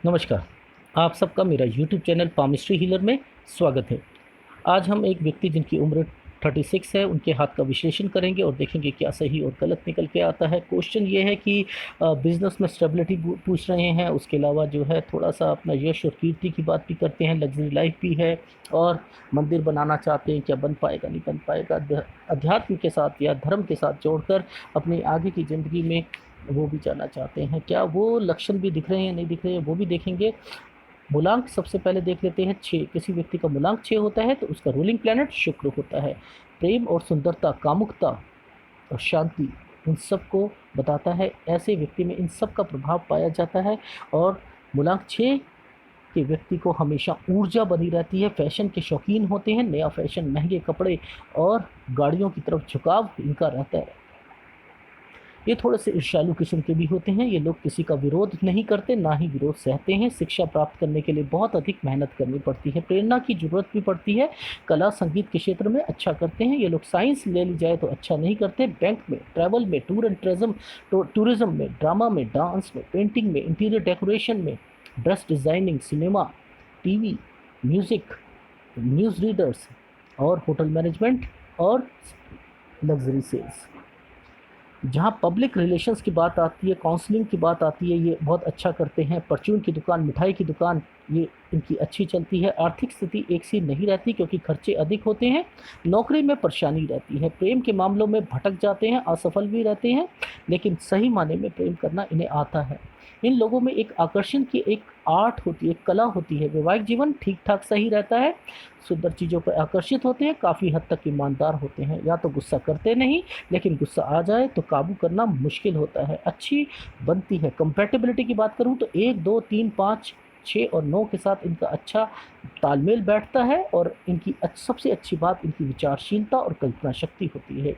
नमस्कार। आप सबका मेरा यूट्यूब चैनल पामिस्ट्री हीलर में स्वागत है। आज हम एक व्यक्ति जिनकी उम्र 36 है, उनके हाथ का विश्लेषण करेंगे और देखेंगे क्या सही और गलत निकल के आता है। क्वेश्चन ये है कि बिज़नेस में स्टेबिलिटी पूछ रहे हैं, उसके अलावा जो है थोड़ा-सा अपना यश और कीर्ति की बात भी करते हैं, लग्ज़री लाइफ़ भी है और मंदिर बनाना चाहते हैं, क्या बन पाएगा, नहीं बन पाएगा। अध्यात्म के साथ या धर्म के साथ जोड़कर अपनी आगे की ज़िंदगी में वो भी जाना चाहते हैं। क्या वो लक्षण भी दिख रहे हैं, नहीं दिख रहे हैं, वो भी देखेंगे। मूलांक सबसे पहले देख लेते हैं 6। किसी व्यक्ति का मूलांक 6 होता है तो उसका रूलिंग प्लैनेट शुक्र होता है। प्रेम और सुंदरता, कामुकता और शांति, इन सब को बताता है। ऐसे व्यक्ति में इन सब का प्रभाव पाया जाता है और मूलांक 6 के व्यक्ति को हमेशा ऊर्जा बनी रहती है, फैशन के शौकीन होते हैं, नया फैशन, महंगे कपड़े और गाड़ियों की तरफ झुकाव इनका रहता है। ये थोड़े से ईर्ष्यालु किस्म के भी होते हैं। ये लोग किसी का विरोध नहीं करते, ना ही विरोध सहते हैं। शिक्षा प्राप्त करने के लिए बहुत अधिक मेहनत करनी पड़ती है, प्रेरणा की ज़रूरत भी पड़ती है। कला संगीत के क्षेत्र में अच्छा करते हैं ये लोग। साइंस ले ली जाए तो अच्छा नहीं करते। बैंक में, ट्रैवल में, टूरिज्म में, ड्रामा में, डांस में, पेंटिंग में, इंटीरियर डेकोरेशन में, dress designing, cinema, TV, music, news readers और होटल मैनेजमेंट और लग्जरी सेल्स। जहाँ पब्लिक रिलेशंस की बात आती है, काउंसलिंग की बात आती है, ये बहुत अच्छा करते हैं। परचून की दुकान, मिठाई की दुकान, ये इनकी अच्छी चलती है। आर्थिक स्थिति एक सी नहीं रहती क्योंकि खर्चे अधिक होते हैं। नौकरी में परेशानी रहती है। प्रेम के मामलों में भटक जाते हैं, असफल भी रहते हैं, लेकिन सही माने में प्रेम करना इन्हें आता है। इन लोगों में एक आकर्षण की एक आर्ट होती है, एक कला होती है। वैवाहिक जीवन ठीक ठाक सही रहता है, सुंदर चीज़ों पर आकर्षित होते हैं, काफ़ी हद तक ईमानदार होते हैं। या तो गुस्सा करते नहीं, लेकिन गुस्सा आ जाए तो काबू करना मुश्किल होता है। अच्छी बनती है। कंपैटिबिलिटी की बात करूँ तो 1, 2, 3, 5, 6 और 9 के साथ इनका अच्छा तालमेल बैठता है और इनकी सबसे अच्छी बात इनकी विचारशीलता और कल्पना शक्ति होती है।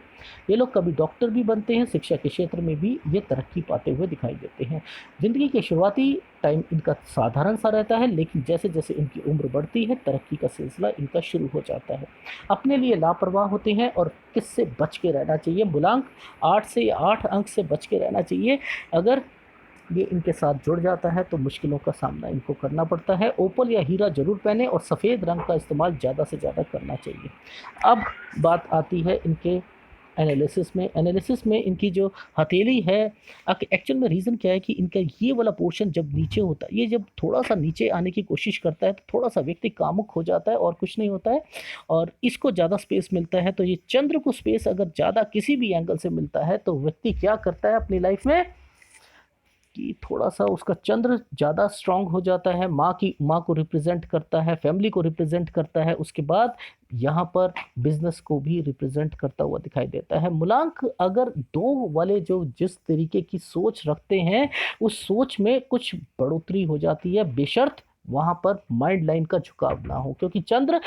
ये लोग कभी डॉक्टर भी बनते हैं। शिक्षा के क्षेत्र में भी ये तरक्की पाते हुए दिखाई देते हैं। ज़िंदगी के शुरुआती टाइम इनका साधारण सा रहता है, लेकिन जैसे जैसे इनकी उम्र बढ़ती है, तरक्की का सिलसिला इनका शुरू हो जाता है। अपने लिए लापरवाह होते हैं और किससे बच के रहना चाहिए। मूलांक 8 से या 8 अंक से बच के रहना चाहिए। अगर ये इनके साथ जुड़ जाता है तो मुश्किलों का सामना इनको करना पड़ता है। ओपल या हीरा ज़रूर पहने और सफ़ेद रंग का इस्तेमाल ज़्यादा से ज़्यादा करना चाहिए। अब बात आती है इनके एनालिसिस में इनकी जो हथेली है, एक्चुअल में रीज़न क्या है कि इनका ये वाला पोर्शन जब नीचे होता है, ये जब थोड़ा-सा नीचे आने की कोशिश करता है तो थोड़ा-सा व्यक्ति कामुक हो जाता है और कुछ नहीं होता है और इसको ज़्यादा स्पेस मिलता है। तो ये चंद्र को स्पेस अगर ज़्यादा किसी भी एंगल से मिलता है तो व्यक्ति क्या करता है अपनी लाइफ़ में कि थोड़ा-सा उसका चंद्र ज़्यादा स्ट्रॉन्ग हो जाता है। माँ को रिप्रेज़ेंट करता है, फैमिली को रिप्रेज़ेंट करता है। उसके बाद यहाँ पर बिज़नेस को भी रिप्रेज़ेंट करता हुआ दिखाई देता है। मूलांक अगर 2 वाले जो जिस तरीके की सोच रखते हैं, उस सोच में कुछ बढ़ोतरी हो जाती है, बेशर्त वहाँ पर माइंड लाइन का झुकाव ना हो, क्योंकि चंद्र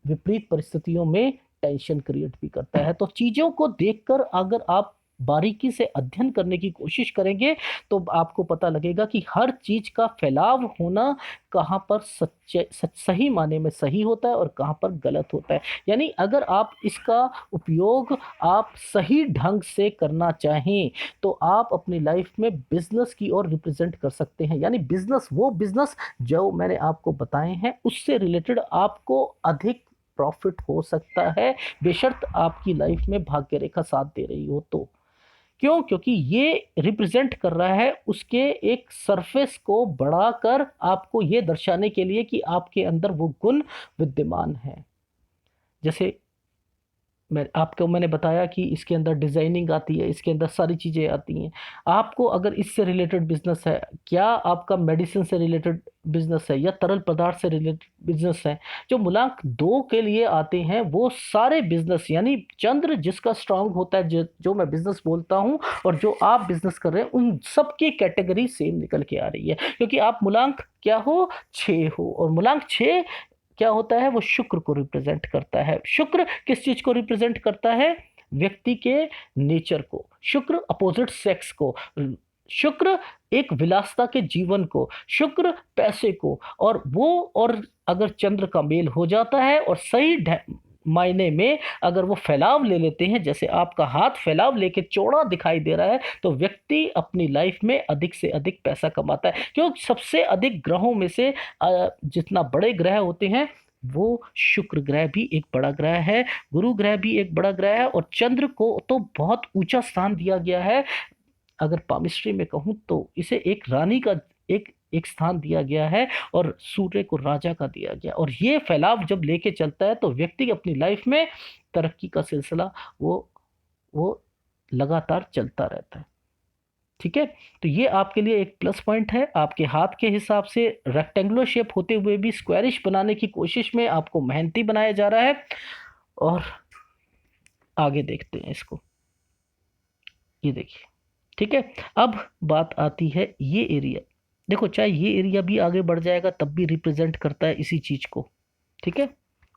विपरीत परिस्थितियों में टेंशन क्रिएट भी करता है। तो चीज़ों को देखकर अगर आप बारीकी से अध्ययन करने की कोशिश करेंगे तो आपको पता लगेगा कि हर चीज़ का फैलाव होना कहाँ पर सही माने में सही होता है और कहाँ पर गलत होता है। यानी अगर आप इसका उपयोग आप सही ढंग से करना चाहें तो आप अपनी लाइफ में बिजनेस की ओर रिप्रेजेंट कर सकते हैं। यानी बिजनेस जो मैंने आपको बताए हैं उससे रिलेटेड आपको अधिक प्रॉफिट हो सकता है, बेशर्त आपकी लाइफ में भाग्य रेखा साथ दे रही हो तो। क्यों? क्योंकि ये रिप्रेजेंट कर रहा है उसके एक सरफेस को बढ़ाकर आपको ये दर्शाने के लिए कि आपके अंदर वो गुण विद्यमान है। जैसे मैंने बताया कि इसके अंदर डिज़ाइनिंग आती है, इसके अंदर सारी चीज़ें आती हैं। आपको अगर इससे रिलेटेड बिज़नेस है, क्या आपका मेडिसिन से रिलेटेड बिज़नेस है या तरल पदार्थ से रिलेटेड बिज़नेस है, जो मूलांक 2 के लिए आते हैं वो सारे बिज़नेस, यानी चंद्र जिसका स्ट्रॉन्ग होता है, जो मैं बिज़नेस बोलता हूँ और जो आप बिज़नेस कर रहे हैं, उन सब की कैटेगरी सेम निकल के आ रही है। क्योंकि आप मूलांक क्या हो? 6 हो और मूलांक 6 क्या होता है? वो शुक्र को रिप्रेजेंट करता है। शुक्र किस चीज को रिप्रेजेंट करता है? व्यक्ति के नेचर को। शुक्र अपोजिट सेक्स को। शुक्र एक विलासता के जीवन को। शुक्र पैसे को। और अगर चंद्र का मेल हो जाता है और सही मायने में अगर वो फैलाव ले लेते हैं, जैसे आपका हाथ फैलाव लेके चौड़ा दिखाई दे रहा है, तो व्यक्ति अपनी लाइफ में अधिक से अधिक पैसा कमाता है। क्योंकि सबसे अधिक ग्रहों में से जितना बड़े ग्रह होते हैं, वो शुक्र ग्रह भी एक बड़ा ग्रह है, गुरु ग्रह भी एक बड़ा ग्रह है, और चंद्र को तो बहुत ऊंचा स्थान दिया गया है। अगर पामिस्ट्री में कहूं तो इसे एक रानी का एक एक स्थान दिया गया है, और सूर्य को राजा का दिया गया। और ये फैलाव जब लेके चलता है तो व्यक्ति अपनी लाइफ में तरक्की का सिलसिला वो लगातार चलता रहता है। ठीक है, तो ये आपके लिए एक प्लस पॉइंट है। आपके हाथ के हिसाब से रेक्टेंगुलर शेप होते हुए भी स्क्वायरिश बनाने की कोशिश में आपको मेहनती बनाया जा रहा है। और आगे देखते हैं इसको, ये देखिए। ठीक है, अब बात आती है ये एरिया। देखो, चाहे ये एरिया भी आगे बढ़ जाएगा तब भी रिप्रेजेंट करता है इसी चीज को। ठीक है,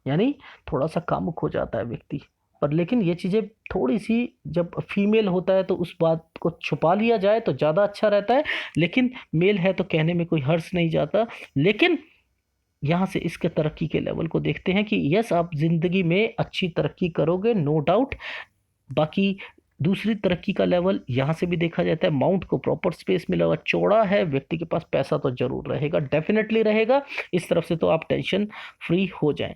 यानी थोड़ा सा कामुक हो जाता है व्यक्ति, पर लेकिन ये चीजें थोड़ी सी, जब फीमेल होता है तो उस बात को छुपा लिया जाए तो ज्यादा अच्छा रहता है। लेकिन मेल है तो कहने में कोई हर्ष नहीं जाता। लेकिन यहाँ से इसके तरक्की के लेवल को देखते हैं कि यस, आप जिंदगी में अच्छी तरक्की करोगे, नो डाउट। बाकी दूसरी तरक्की का लेवल यहाँ से भी देखा जाता है, माउंट को प्रॉपर स्पेस मिला हुआ, चौड़ा है, व्यक्ति के पास पैसा तो जरूर रहेगा, डेफिनेटली रहेगा। इस तरफ से तो आप टेंशन फ्री हो जाएं।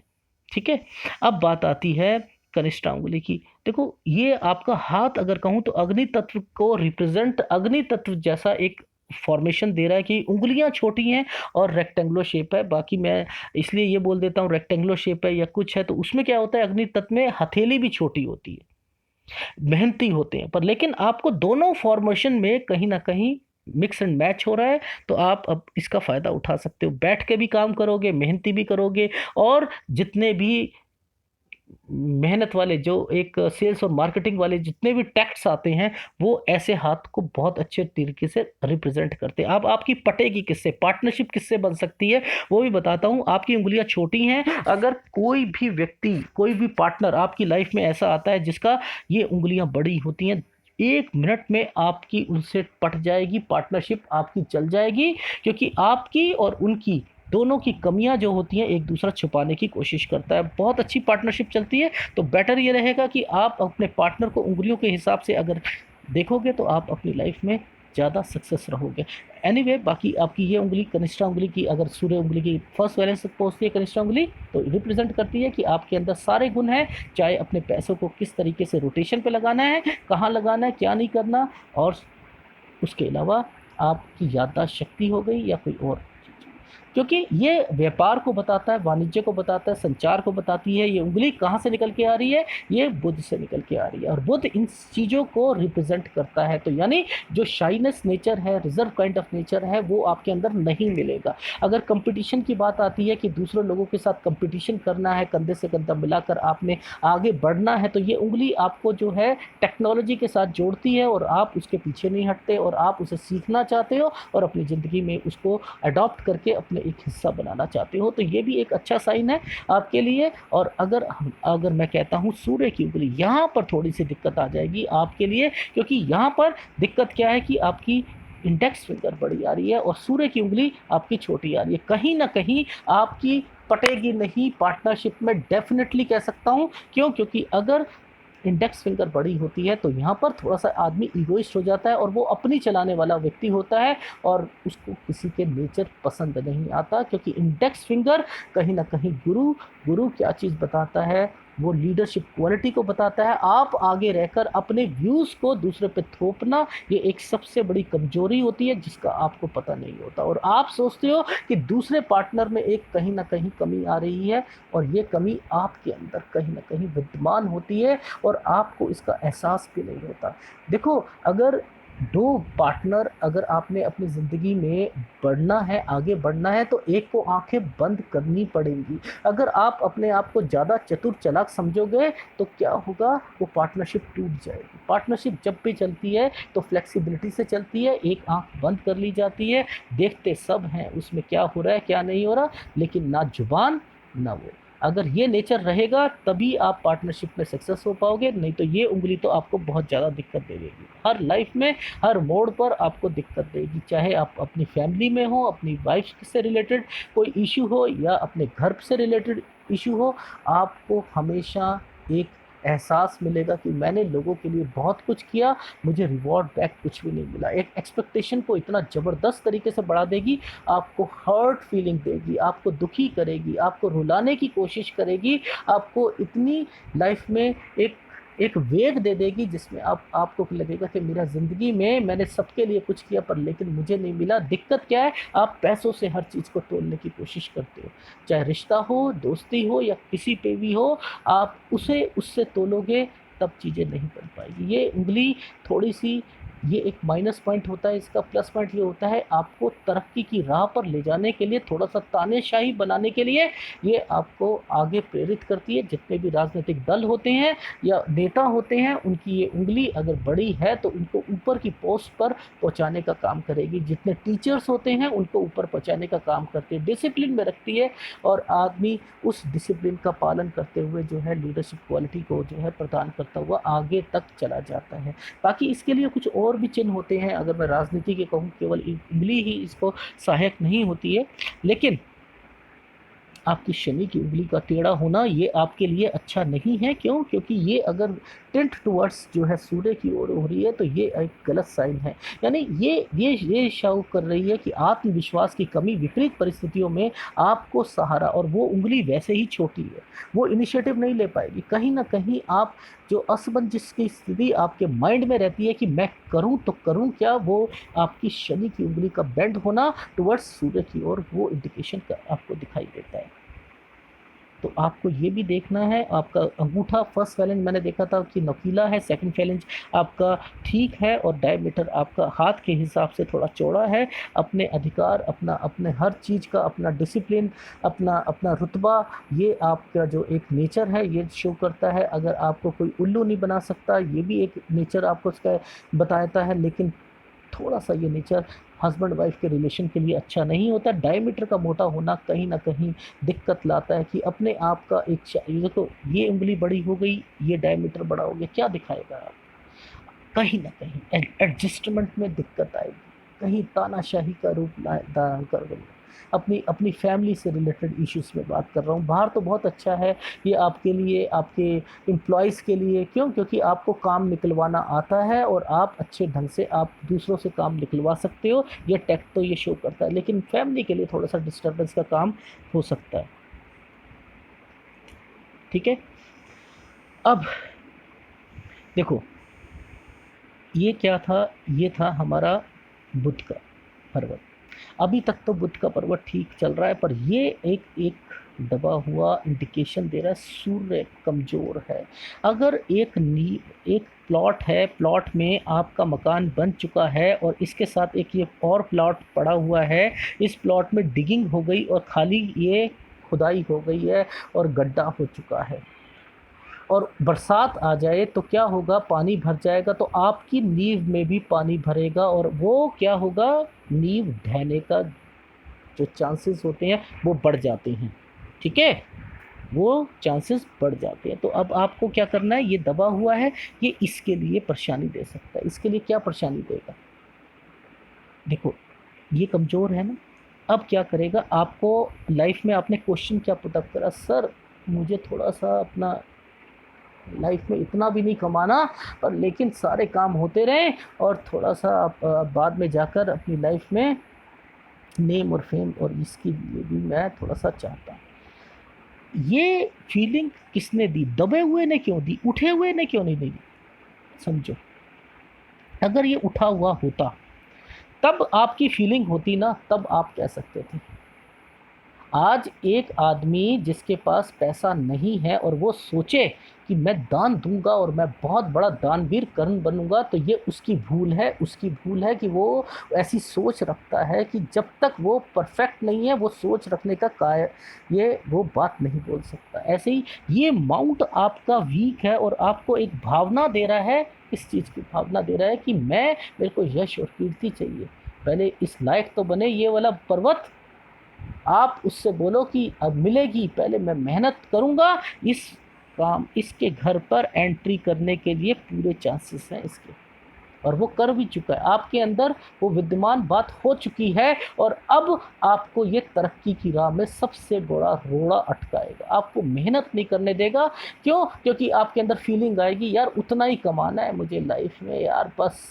ठीक है, अब बात आती है कनिष्ठ अंगुली की। देखो, ये आपका हाथ अगर कहूँ तो अग्नि तत्व को रिप्रेजेंट, अग्नि तत्व जैसा एक फॉर्मेशन दे रहा है कि उंगलियां छोटी हैं और रेक्टेंगुलर शेप है। बाकी मैं इसलिए ये बोल देता हूँ रेक्टेंगुलर शेप है या कुछ है, तो उसमें क्या होता है, अग्नि तत्व में हथेली भी छोटी होती है, मेहनती होते हैं। पर लेकिन आपको दोनों फॉर्मेशन में कहीं ना कहीं मिक्स एंड मैच हो रहा है, तो आप अब इसका फायदा उठा सकते हो। बैठ के भी काम करोगे, मेहनती भी करोगे, और जितने भी मेहनत वाले, जो एक सेल्स और मार्केटिंग वाले जितने भी टैक्ट्स आते हैं, वो ऐसे हाथ को बहुत अच्छे तरीके से रिप्रेजेंट करते हैं। अब आपकी पटेगी किससे, पार्टनरशिप किससे बन सकती है, वो भी बताता हूं। आपकी उंगलियां छोटी हैं, अगर कोई भी व्यक्ति, कोई भी पार्टनर आपकी लाइफ में ऐसा आता है जिसका ये उंगलियां बड़ी होती हैं, 1 मिनट में आपकी उनसे पट जाएगी, पार्टनरशिप आपकी चल जाएगी। क्योंकि आपकी और उनकी दोनों की कमियां जो होती हैं एक दूसरा छुपाने की कोशिश करता है, बहुत अच्छी पार्टनरशिप चलती है। तो बेटर ये रहेगा कि आप अपने पार्टनर को उंगलियों के हिसाब से अगर देखोगे तो आप अपनी लाइफ में ज़्यादा सक्सेस रहोगे। एनीवे, बाकी आपकी ये उंगली, कनिष्ठा उंगली की, अगर सूर्य उंगली की फर्स्ट वैलेंस तक पहुँचती है कनिष्ठा उंगली, तो रिप्रेजेंट करती है कि आपके अंदर सारे गुण हैं। चाहे अपने पैसों को किस तरीके से रोटेशन पे लगाना है, कहाँ लगाना है, क्या नहीं करना, और उसके अलावा आपकी याददाश्त शक्ति हो गई या कोई और, क्योंकि ये व्यापार को बताता है, वाणिज्य को बताता है, संचार को बताती है। ये उंगली कहाँ से निकल के आ रही है, ये बुध से निकल के आ रही है, और बुध इन चीज़ों को रिप्रेजेंट करता है। तो यानी जो शाइनेस नेचर है, रिजर्व काइंड ऑफ नेचर है, वो आपके अंदर नहीं मिलेगा। अगर कंपटीशन की बात आती है कि दूसरे लोगों के साथ कंपटीशन करना है, कंधे से कंधा मिलाकर आपने आगे बढ़ना है, तो ये उंगली आपको जो है टेक्नोलॉजी के साथ जोड़ती है, और आप उसके पीछे नहीं हटते, और आप उसे सीखना चाहते हो और अपनी ज़िंदगी में उसको अडॉप्ट करके अपने एक हिस्सा बनाना चाहते हो। तो ये भी एक अच्छा साइन है आपके लिए। और अगर मैं कहता हूँ सूर्य की उंगली, यहाँ पर थोड़ी सी दिक्कत आ जाएगी आपके लिए, क्योंकि यहाँ पर दिक्कत क्या है कि आपकी इंडेक्स फिंगर बड़ी आ रही है और सूर्य की उंगली आपकी छोटी आ रही है। कहीं ना कहीं आपकी पटेगी नहीं पार्टनरशिप में, डेफिनेटली कह सकता हूँ। क्यों? क्योंकि अगर इंडेक्स फिंगर बड़ी होती है तो यहाँ पर थोड़ा सा आदमी ईगोइस्ट हो जाता है, और वो अपनी चलाने वाला व्यक्ति होता है, और उसको किसी के नेचर पसंद नहीं आता। क्योंकि इंडेक्स फिंगर कहीं ना कहीं गुरु क्या चीज़ बताता है, वो लीडरशिप क्वालिटी को बताता है। आप आगे रहकर अपने व्यूज़ को दूसरे पे थोपना, ये एक सबसे बड़ी कमजोरी होती है जिसका आपको पता नहीं होता, और आप सोचते हो कि दूसरे पार्टनर में एक कहीं ना कहीं कमी आ रही है, और ये कमी आपके अंदर कहीं ना कहीं विद्यमान होती है, और आपको इसका एहसास भी नहीं होता। देखो, अगर दो पार्टनर, अगर आपने अपनी ज़िंदगी में बढ़ना है, आगे बढ़ना है, तो एक को आंखें बंद करनी पड़ेंगी। अगर आप अपने आप को ज़्यादा चतुर चालाक समझोगे तो क्या होगा, वो पार्टनरशिप टूट जाएगी। पार्टनरशिप जब भी चलती है तो फ्लेक्सिबिलिटी से चलती है, एक आंख बंद कर ली जाती है, देखते सब हैं उसमें क्या हो रहा है क्या नहीं हो रहा, लेकिन ना जुबान ना वो। अगर ये नेचर रहेगा तभी आप पार्टनरशिप में सक्सेस हो पाओगे, नहीं तो ये उंगली तो आपको बहुत ज़्यादा दिक्कत दे देगी। हर लाइफ में हर मोड़ पर आपको दिक्कत देगी, चाहे आप अपनी फैमिली में हो, अपनी वाइफ से रिलेटेड कोई इशू हो या अपने घर से रिलेटेड इशू हो, आपको हमेशा एक एहसास मिलेगा कि मैंने लोगों के लिए बहुत कुछ किया, मुझे रिवॉर्ड बैक कुछ भी नहीं मिला। एक एक्सपेक्टेशन को इतना ज़बरदस्त तरीके से बढ़ा देगी, आपको हर्ट फीलिंग देगी, आपको दुखी करेगी, आपको रुलाने की कोशिश करेगी, आपको इतनी लाइफ में एक एक वेग दे देगी जिसमें आपको लगेगा कि मेरा ज़िंदगी में मैंने सबके लिए कुछ किया पर लेकिन मुझे नहीं मिला। दिक्कत क्या है, आप पैसों से हर चीज़ को तोलने की कोशिश करते हो, चाहे रिश्ता हो, दोस्ती हो या किसी पे भी हो, आप उसे उससे तोलोगे तब चीज़ें नहीं बन पाएगी। ये उंगली थोड़ी सी, ये एक माइनस पॉइंट होता है इसका। प्लस पॉइंट ये होता है आपको तरक्की की राह पर ले जाने के लिए, थोड़ा सा तानेशाही बनाने के लिए ये आपको आगे प्रेरित करती है। जितने भी राजनीतिक दल होते हैं या नेता होते हैं, उनकी ये उंगली अगर बड़ी है तो उनको ऊपर की पोस्ट पर पहुंचाने का काम करेगी। जितने टीचर्स होते हैं उनको ऊपर पहुंचाने का काम करती है, डिसिप्लिन में रखती है, और आदमी उस डिसिप्लिन का पालन करते हुए जो है लीडरशिप क्वालिटी को जो है प्रदान करता हुआ आगे तक चला जाता है। बाकी इसके लिए कुछ और भी चिन्ह होते हैं, अगर मैं राजनीति के कहूँ केवल उंगली ही इसको सहायक नहीं होती है, लेकिन आपकी शनि की उंगली का टेढ़ा होना ये आपके लिए अच्छा नहीं है। क्यों? क्योंकि ये अगर टिल्ट टुवर्ड्स जो है सूर्य की ओर हो रही है तो ये एक गलत साइन है। यानी ये शो कर रही है कि आत्मविश्वास की कमी विपरीत परिस्थितियों में आपको सहारा, और वो उंगली वैसे ही छोटी है, वो इनिशिएटिव नहीं ले पाएगी। कहीं ना कहीं आप जो असमंजस की स्थिति आपके माइंड में रहती है कि मैं करूं तो करूं क्या, वो आपकी शनि की उंगली का बेंड होना टुवर्ड्स सूर्य की ओर, वो इंडिकेशन का आपको दिखाई देता है। तो आपको ये भी देखना है, आपका अंगूठा फर्स्ट फैलेंज मैंने देखा था कि नोकीला है, सेकंड फैलेंज आपका ठीक है, और डायमीटर आपका हाथ के हिसाब से थोड़ा चौड़ा है। अपने अधिकार, अपने हर चीज़ का अपना डिसिप्लिन, अपना रुतबा, ये आपका जो एक नेचर है ये शो करता है। अगर आपको कोई उल्लू नहीं बना सकता, ये भी एक नेचर आपको उसका बताता है, लेकिन थोड़ा सा ये नेचर हस्बैंड वाइफ के रिलेशन के लिए अच्छा नहीं होता। डायमीटर का मोटा होना कहीं ना कहीं दिक्कत लाता है कि अपने आप का एक देखो, ये उंगली बड़ी हो गई, ये डायमीटर बड़ा हो गया, क्या दिखाएगा आप? कहीं ना कहीं एडजस्टमेंट में दिक्कत आएगी, कहीं तानाशाही का रूप धारण कर गई। अपनी अपनी फैमिली से रिलेटेड इश्यूज़ में बात कर रहा हूँ। बाहर तो बहुत अच्छा है ये आपके लिए, आपके एम्प्लॉयज़ के लिए। क्यों? क्योंकि आपको काम निकलवाना आता है और आप अच्छे ढंग से आप दूसरों से काम निकलवा सकते हो, ये टैक्ट तो ये शो करता है। लेकिन फैमिली के लिए थोड़ा सा डिस्टर्बेंस का काम हो सकता है। ठीक है, अब देखो ये क्या था, ये था हमारा बुध का पर्वत। अभी तक तो बुध का पर्वत ठीक चल रहा है, पर ये एक दबा हुआ इंडिकेशन दे रहा है सूर्य कमज़ोर है। अगर एक प्लॉट है, प्लॉट में आपका मकान बन चुका है और इसके साथ एक ये और प्लॉट पड़ा हुआ है, इस प्लॉट में डिगिंग हो गई और खाली ये खुदाई हो गई है और गड्ढा हो चुका है, और बरसात आ जाए तो क्या होगा, पानी भर जाएगा, तो आपकी नींव में भी पानी भरेगा और वो क्या होगा, नींव ढहने का जो चांसेस होते हैं वो बढ़ जाते हैं। ठीक है, वो चांसेस बढ़ जाते हैं। तो अब आपको क्या करना है, ये दबा हुआ है, ये इसके लिए परेशानी दे सकता है। इसके लिए क्या परेशानी देगा, देखो ये कमज़ोर है ना। अब क्या करेगा, आपको लाइफ में आपने क्वेश्चन क्या पुटअप करा, सर मुझे थोड़ा सा अपना लाइफ में इतना भी नहीं कमाना, पर लेकिन सारे काम होते रहें और थोड़ा सा बाद में जाकर अपनी लाइफ में नेम और फेम और इसके लिए भी मैं थोड़ा सा चाहता हूँ। ये फीलिंग किसने दी, दबे हुए ने क्यों दी, उठे हुए ने क्यों नहीं दी? समझो, अगर ये उठा हुआ होता तब आपकी फीलिंग होती ना, तब आप कह सकते थे। आज एक आदमी जिसके पास पैसा नहीं है और वो सोचे कि मैं दान दूंगा और मैं बहुत बड़ा दानवीर कर्ण बनूंगा, तो ये उसकी भूल है। उसकी भूल है कि वो ऐसी सोच रखता है कि जब तक वो परफेक्ट नहीं है वो सोच रखने का ये वो बात नहीं बोल सकता। ऐसे ही ये माउंट आपका वीक है और आपको एक भावना दे रहा है, इस चीज़ की भावना दे रहा है कि मेरे को यश और कीर्ति चाहिए, पहले इस लायक तो बने ये वाला पर्वत आप उससे बोलो कि अब मिलेगी, पहले मैं मेहनत करूँगा, इस काम इसके घर पर एंट्री करने के लिए पूरे चांसेस हैं इसके, और वो कर भी चुका है। आपके अंदर वो विद्यमान बात हो चुकी है, और अब आपको ये तरक्की की राह में सबसे बड़ा रोड़ा अटकाएगा, आपको मेहनत नहीं करने देगा। क्यों? क्योंकि आपके अंदर फीलिंग आएगी, यार उतना ही कमाना है मुझे लाइफ में यार, बस।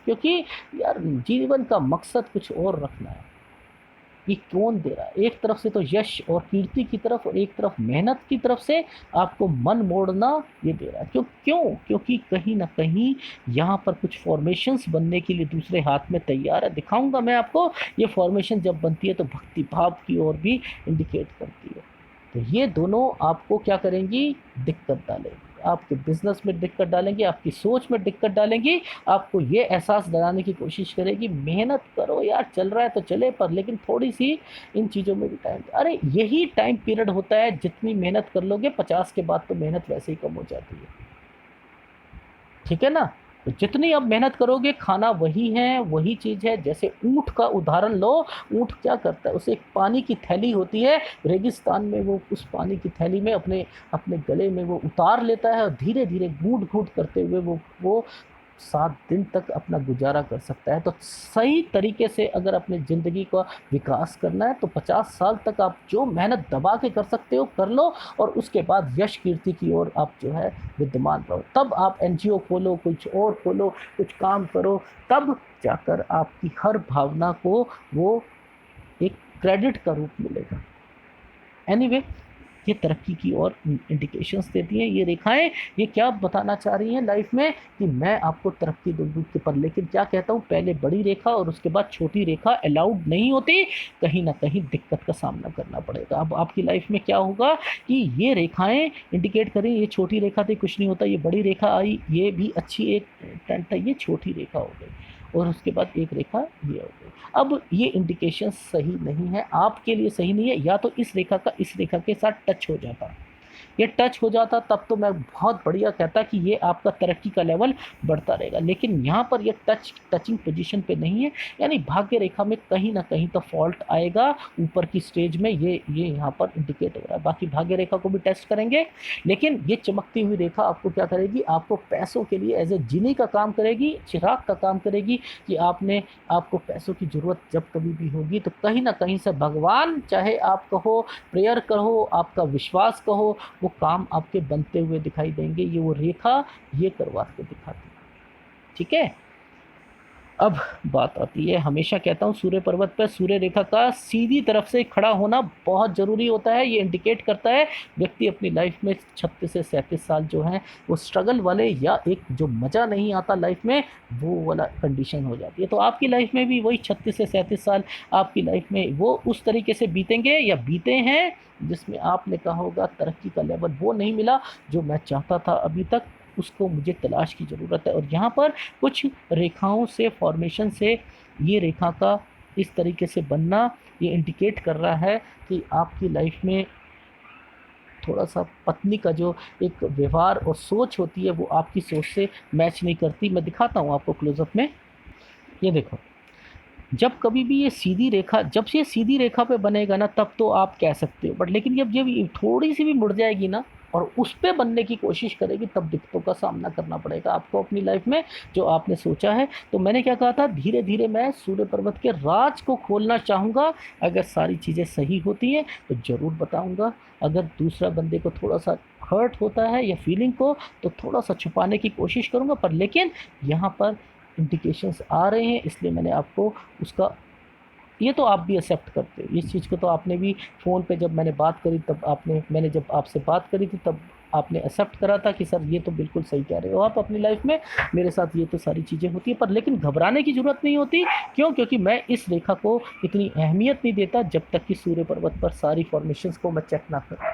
क्योंकि यार जीवन का मकसद कुछ और रखना है। ये कौन दे रहा है? एक तरफ से तो यश और कीर्ति की तरफ, और एक तरफ मेहनत की तरफ से आपको मन मोड़ना ये दे रहा है। क्यों? क्योंकि कहीं ना कहीं यहाँ पर कुछ फॉर्मेशंस बनने के लिए दूसरे हाथ में तैयार है। दिखाऊंगा मैं आपको, ये फॉर्मेशन जब बनती है तो भक्ति भाव की ओर भी इंडिकेट करती है। तो ये दोनों आपको क्या करेंगी? दिक्कत डालेंगी, आपके बिजनेस में दिक्कत डालेंगे, आपकी सोच में दिक्कत डालेंगी, आपको ये एहसास दिलाने की कोशिश करेगी मेहनत करो यार, चल रहा है तो चले, पर लेकिन थोड़ी सी इन चीज़ों में भी टाइम। अरे यही टाइम पीरियड होता है, जितनी मेहनत कर लोगे 50 के बाद तो मेहनत वैसे ही कम हो जाती है, ठीक है ना? तो जितनी अब मेहनत करोगे, खाना वही है, वही चीज़ है। जैसे ऊँट का उदाहरण लो, ऊँट क्या करता है? उसे एक पानी की थैली होती है, रेगिस्तान में वो उस पानी की थैली में अपने अपने गले में वो उतार लेता है, और धीरे धीरे घूंट घूंट करते हुए वो 7 दिन तक अपना गुजारा कर सकता है। तो सही तरीके से अगर अपनी ज़िंदगी का विकास करना है तो 50 साल तक आप जो मेहनत दबा के कर सकते हो कर लो, और उसके बाद यश कीर्ति की ओर आप जो है विद्यमान रहो। तब आप एनजीओ खोलो, कुछ और खोलो, कुछ काम करो, तब जाकर आपकी हर भावना को वो एक क्रेडिट का रूप मिलेगा। एनीवे, ये तरक्की की ओर इंडिकेशंस देती हैं ये रेखाएं। ये क्या बताना चाह रही हैं लाइफ में? कि मैं आपको तरक्की दूंगी के पर, लेकिन क्या कहता हूँ, पहले बड़ी रेखा और उसके बाद छोटी रेखा अलाउड नहीं होती, कहीं ना कहीं दिक्कत का सामना करना पड़ेगा। अब आपकी लाइफ में क्या होगा कि ये रेखाएं इंडिकेट करें, ये छोटी रेखा थी कुछ नहीं होता, ये बड़ी रेखा आई, ये भी अच्छी एक ट्रेंड था, ये छोटी रेखा हो गई, और उसके बाद एक रेखा ये हो गई। अब ये इंडिकेशन सही नहीं है, आपके लिए सही नहीं है। या तो इस रेखा का इस रेखा के साथ टच हो जाता, ये टच हो जाता, तब तो मैं बहुत बढ़िया कहता कि ये आपका तरक्की का लेवल बढ़ता रहेगा। लेकिन यहाँ पर ये टचिंग पोजीशन पे नहीं है, यानी भाग्य रेखा में कहीं ना कहीं तो फॉल्ट आएगा ऊपर की स्टेज में, ये यहाँ पर इंडिकेट हो रहा है। बाकी भाग्य रेखा को भी टेस्ट करेंगे, लेकिन ये चमकती हुई रेखा आपको क्या करेगी? आपको पैसों के लिए एज ए जिनी का काम करेगी, चिराग का काम करेगी, कि आपको पैसों की ज़रूरत जब कभी भी होगी तो कहीं ना कहीं से भगवान, चाहे आप कहो प्रेयर कहो, आपका विश्वास कहो, वो काम आपके बनते हुए दिखाई देंगे। ये वो रेखा ये करवा के दिखाती है, ठीक है? अब बात आती है, हमेशा कहता हूँ सूर्य पर्वत पर सूर्य रेखा का सीधी तरफ से खड़ा होना बहुत ज़रूरी होता है। ये इंडिकेट करता है व्यक्ति अपनी लाइफ में 36 से 37 साल जो हैं वो स्ट्रगल वाले, या एक जो मज़ा नहीं आता लाइफ में, वो वाला कंडीशन हो जाती है। तो आपकी लाइफ में भी वही 36 से 37 साल आपकी लाइफ में वो उस तरीके से बीतेंगे या बीते हैं, जिसमें आपने कहा होगा तरक्की का लेवल वो नहीं मिला जो मैं चाहता था अभी तक, उसको मुझे तलाश की ज़रूरत है। और यहाँ पर कुछ रेखाओं से, फॉर्मेशन से, ये रेखा का इस तरीके से बनना ये इंडिकेट कर रहा है कि आपकी लाइफ में थोड़ा सा पत्नी का जो एक व्यवहार और सोच होती है वो आपकी सोच से मैच नहीं करती। मैं दिखाता हूँ आपको क्लोजअप में, ये देखो, जब कभी भी ये सीधी रेखा, जब ये सीधी रेखा पे बनेगा ना, तब तो आप कह सकते हो, बट लेकिन जब ये थोड़ी सी भी मुड़ जाएगी ना और उस पे बनने की कोशिश करेगी, तब दिक्कतों का सामना करना पड़ेगा आपको अपनी लाइफ में, जो आपने सोचा है। तो मैंने क्या कहा था, धीरे धीरे मैं सूर्य पर्वत के राज को खोलना चाहूँगा। अगर सारी चीज़ें सही होती हैं तो ज़रूर बताऊँगा। अगर दूसरा बंदे को थोड़ा सा हर्ट होता है या फीलिंग को, तो थोड़ा सा छुपाने की कोशिश करूँगा, पर लेकिन यहाँ पर इंडिकेशंस आ रहे हैं, इसलिए मैंने आपको उसका, ये तो आप भी एक्सेप्ट करते हो इस चीज़ को। तो आपने भी फ़ोन पे जब मैंने बात करी, तब मैंने जब आपसे बात करी थी, तब आपने एक्सेप्ट करा था कि सर ये तो बिल्कुल सही कह रहे हो आप अपनी लाइफ में, मेरे साथ ये तो सारी चीज़ें होती हैं। पर लेकिन घबराने की ज़रूरत नहीं होती। क्यों? क्योंकि मैं इस रेखा को इतनी अहमियत नहीं देता जब तक कि सूर्य पर्वत पर सारी फॉर्मेशंस को मैं चेक ना करूँ,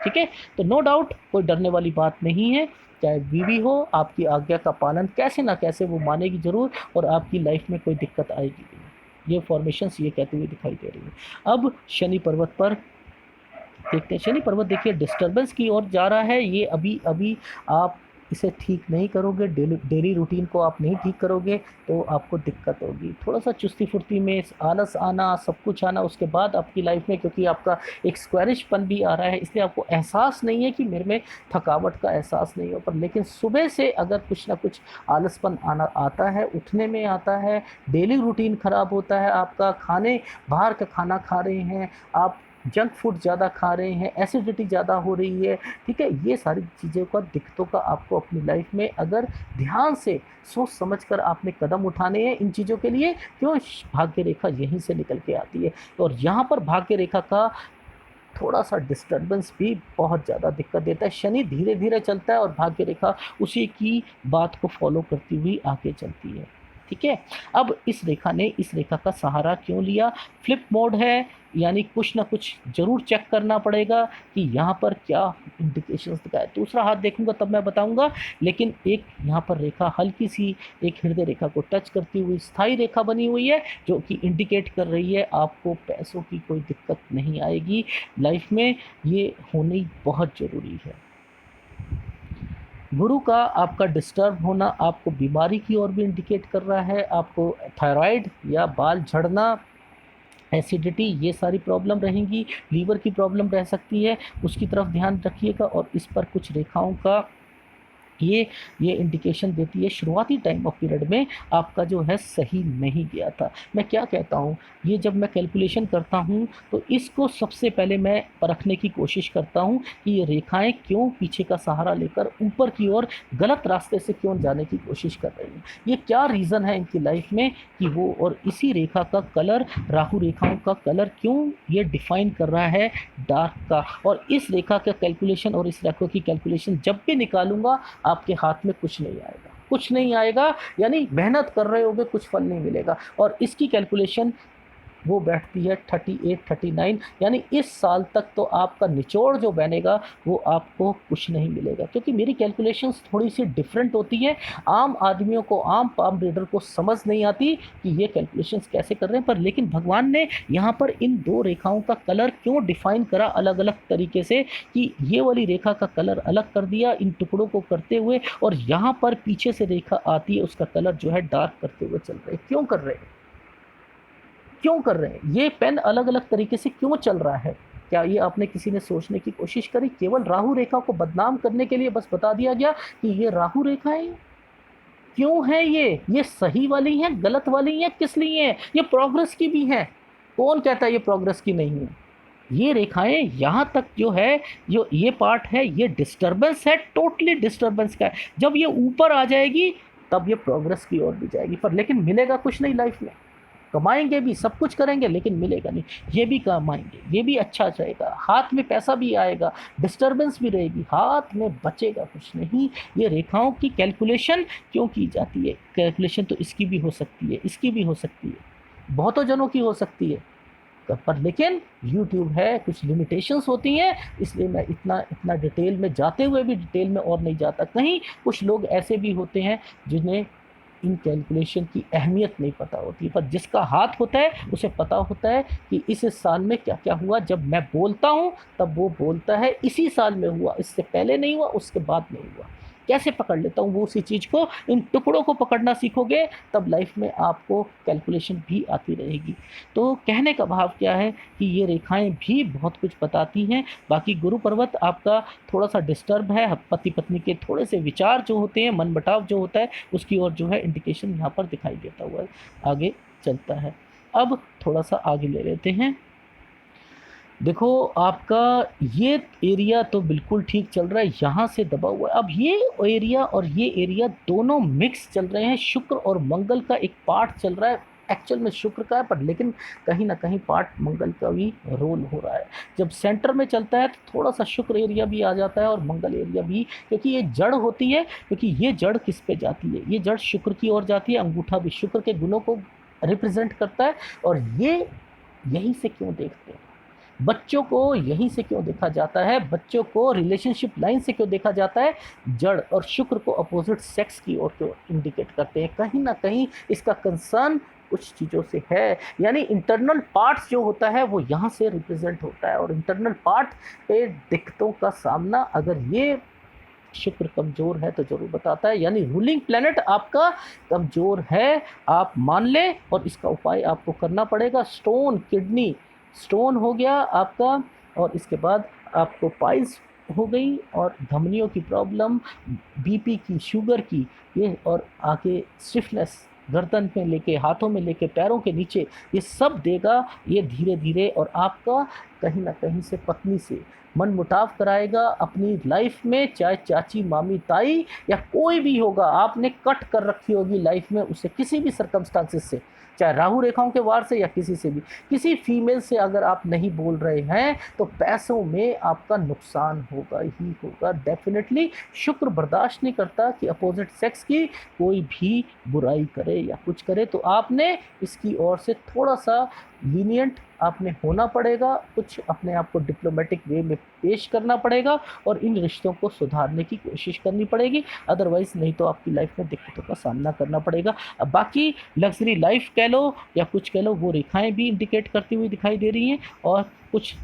ठीक है? तो नो डाउट कोई डरने वाली बात नहीं है। चाहे बीवी हो, आपकी आज्ञा का पालन कैसे ना कैसे वो मानेगी ज़रूर, और आपकी लाइफ में कोई दिक्कत आएगी नहीं। ये फॉर्मेशंस ये कहते हुए दिखाई दे रही है। अब शनि पर्वत पर देखते हैं। शनि पर्वत देखिए डिस्टर्बेंस की ओर जा रहा है। ये अभी अभी आप इसे ठीक नहीं करोगे, डेली रूटीन को आप नहीं ठीक करोगे तो आपको दिक्कत होगी। थोड़ा-सा चुस्ती-फुर्ती में आलस आना, सब कुछ आना उसके बाद आपकी लाइफ में, क्योंकि आपका एक स्क्वैरिशपन भी आ रहा है, इसलिए आपको एहसास नहीं है कि मेरे में थकावट का एहसास नहीं हो, पर लेकिन सुबह से अगर कुछ ना कुछ आलसपन आना आता है, उठने में आता है, डेली रूटीन ख़राब होता है आपका, बाहर का खाना खा रहे हैं आप, जंक फूड ज़्यादा खा रहे हैं, एसिडिटी ज़्यादा हो रही है, ठीक है? ये सारी चीज़ों का, दिक्कतों का आपको अपनी लाइफ में अगर ध्यान से सोच समझ कर आपने कदम उठाने हैं इन चीज़ों के लिए, क्यों भाग्य रेखा यहीं से निकल के आती है। और यहाँ पर भाग्य रेखा का थोड़ा-सा डिस्टर्बेंस भी बहुत ज़्यादा दिक्कत देता है। शनि धीरे-धीरे चलता है और भाग्य रेखा उसी की बात को फ़ॉलो करती हुई आगे चलती है। ठीक है? अब इस रेखा का सहारा क्यों लिया? फ्लिप मोड है, यानी कुछ ना कुछ ज़रूर चेक करना पड़ेगा कि यहाँ पर क्या इंडिकेशंस दिखाए। दूसरा हाथ देखूँगा तब मैं बताऊँगा, लेकिन एक यहाँ पर रेखा हल्की-सी एक हृदय रेखा को टच करती हुई स्थायी रेखा बनी हुई है, जो कि इंडिकेट कर रही है आपको पैसों की कोई दिक्कत नहीं आएगी लाइफ में, ये होनी बहुत ज़रूरी है। गुरु का आपका डिस्टर्ब होना आपको बीमारी की ओर भी इंडिकेट कर रहा है, आपको थायराइड या बाल झड़ना, एसिडिटी, ये सारी प्रॉब्लम रहेंगी, लीवर की प्रॉब्लम रह सकती है, उसकी तरफ ध्यान रखिएगा। और इस पर कुछ रेखाओं का ये इंडिकेशन देती है शुरुआती टाइम ऑफ पीरियड में आपका जो है सही नहीं गया था। मैं क्या कहता हूँ, ये जब मैं कैलकुलेशन करता हूँ तो इसको सबसे पहले मैं परखने की कोशिश करता हूँ कि ये रेखाएं क्यों पीछे का सहारा लेकर ऊपर की ओर गलत रास्ते से क्यों जाने की कोशिश कर रही हैं, ये क्या रीज़न है इनकी लाइफ में कि वो, और इसी रेखा का कलर, राहु रेखाओं का कलर क्यों ये डिफाइन कर रहा है डार्क का। और इस रेखा का कैलकुलेशन और इस रेखा की कैलकुलेशन जब भी निकालूंगा आपके हाथ में कुछ नहीं आएगा, कुछ नहीं आएगा, यानी मेहनत कर रहे होगे, कुछ फल नहीं मिलेगा। और इसकी कैलकुलेशन वो बैठती है 38 39, यानी इस साल तक तो आपका निचोड़ जो बनेगा वो आपको कुछ नहीं मिलेगा, क्योंकि मेरी कैलकुलेशंस थोड़ी सी डिफरेंट होती है। आम आदमियों को, आम पाम रीडर को समझ नहीं आती कि ये कैलकुलेशंस कैसे कर रहे हैं, पर लेकिन भगवान ने यहाँ पर इन दो रेखाओं का कलर क्यों डिफाइन करा अलग अलग तरीके से, कि ये वाली रेखा का कलर अलग कर दिया इन टुकड़ों को करते हुए, और यहाँ पर पीछे से रेखा आती है उसका कलर जो है डार्क करते हुए चल रहे हैं। क्यों कर रहे हैं, क्यों कर रहे हैं, ये पेन अलग अलग तरीके से क्यों चल रहा है? क्या ये आपने किसी ने सोचने की कोशिश करी? केवल राहु रेखा को बदनाम करने के लिए बस बता दिया गया कि ये राहु रेखा है। क्यों है ये सही वाली है, गलत वाली है, किस लिए है? ये प्रोग्रेस की भी है, कौन कहता है ये प्रोग्रेस की नहीं है? ये रेखाएं यहाँ तक जो है, जो ये पार्ट है, ये डिस्टर्बेंस है, टोटली डिस्टर्बेंस का है। जब ये ऊपर आ जाएगी तब ये प्रोग्रेस की ओर भी जाएगी, पर लेकिन मिलेगा कुछ नहीं लाइफ में। कमाएंगे भी, सब कुछ करेंगे, लेकिन मिलेगा नहीं। ये भी कमाएंगे, ये भी अच्छा जाएगा, हाथ में पैसा भी आएगा, डिस्टर्बेंस भी रहेगी, हाथ में बचेगा कुछ नहीं। ये रेखाओं की कैलकुलेशन क्यों की जाती है? कैलकुलेशन तो इसकी भी हो सकती है, इसकी भी हो सकती है, बहुतों जनों की हो सकती है, पर लेकिन YouTube है, कुछ लिमिटेशंस होती हैं, इसलिए मैं इतना डिटेल में जाते हुए भी डिटेल में और नहीं जाता। कहीं कुछ लोग ऐसे भी होते हैं जिन्हें इन कैलकुलेशन की अहमियत नहीं पता होती, पर जिसका हाथ होता है उसे पता होता है कि इस साल में क्या क्या हुआ। जब मैं बोलता हूँ तब वो बोलता है इसी साल में हुआ, इससे पहले नहीं हुआ, उसके बाद नहीं हुआ। कैसे पकड़ लेता हूँ वो उसी चीज़ को, इन टुकड़ों को पकड़ना सीखोगे तब लाइफ में आपको कैलकुलेशन भी आती रहेगी। तो कहने का भाव क्या है कि ये रेखाएं भी बहुत कुछ बताती हैं। बाकी गुरु पर्वत आपका थोड़ा सा डिस्टर्ब है, पति पत्नी के थोड़े से विचार जो होते हैं, मनमुटाव जो होता है, उसकी ओर जो है इंडिकेशन यहाँ पर दिखाई देता हुआ आगे चलता है। अब थोड़ा सा आगे ले लेते हैं। देखो आपका ये एरिया तो बिल्कुल ठीक चल रहा है, यहाँ से दबा हुआ है। अब ये एरिया दोनों मिक्स चल रहे हैं। शुक्र और मंगल का एक पार्ट चल रहा है, एक्चुअल में शुक्र का है, पर लेकिन कहीं ना कहीं पार्ट मंगल का भी रोल हो रहा है। जब सेंटर में चलता है तो थोड़ा सा शुक्र एरिया भी आ जाता है और मंगल एरिया भी, क्योंकि ये जड़ होती है। क्योंकि ये जड़ किस पे जाती है? ये जड़ शुक्र की ओर जाती है। अंगूठा भी शुक्र के गुणों को रिप्रेजेंट करता है। और ये यहीं से क्यों देखते हैं, बच्चों को यहीं से क्यों देखा जाता है, बच्चों को रिलेशनशिप लाइन से क्यों देखा जाता है? जड़ और शुक्र को अपोजिट सेक्स की ओर क्यों इंडिकेट करते हैं? कहीं ना कहीं इसका कंसर्न कुछ चीज़ों से है, यानी इंटरनल पार्ट्स जो होता है वो यहाँ से रिप्रेजेंट होता है। और इंटरनल पार्ट पे दिक्कतों का सामना अगर ये शुक्र कमज़ोर है तो ज़रूर बताता है, यानी रूलिंग प्लैनेट आपका कमज़ोर है, आप मान लें और इसका उपाय आपको करना पड़ेगा। स्टोन, किडनी स्टोन हो गया आपका, और इसके बाद आपको पाइल्स हो गई, और धमनियों की प्रॉब्लम, बीपी की, शुगर की, ये, और आगे स्टिफनेस गर्दन में लेके, हाथों में लेके, पैरों के नीचे, ये सब देगा ये धीरे धीरे। और आपका कहीं ना कहीं से पत्नी से मनमुटाव कराएगा अपनी लाइफ में, चाहे चाची, मामी, ताई या कोई भी होगा, आपने कट कर रखी होगी लाइफ में उसे किसी भी सर्कमस्टांसिस से, चाहे राहु रेखाओं के वार से या किसी से भी। किसी फीमेल से अगर आप नहीं बोल रहे हैं तो पैसों में आपका नुकसान होगा ही होगा डेफिनेटली। शुक्र बर्दाश्त नहीं करता कि अपोजिट सेक्स की कोई भी बुराई करे या कुछ करे, तो आपने इसकी ओर से थोड़ा सा लीनियंट आपने होना पड़ेगा, कुछ अपने आप को डिप्लोमेटिक वे में पेश करना पड़ेगा और इन रिश्तों को सुधारने की कोशिश करनी पड़ेगी, अदरवाइज़ नहीं तो आपकी लाइफ में दिक्कतों का सामना करना पड़ेगा। अब बाकी लग्जरी लाइफ कह लो या कुछ कह लो, वो रेखाएं भी इंडिकेट करती हुई दिखाई दे रही हैं, और कुछ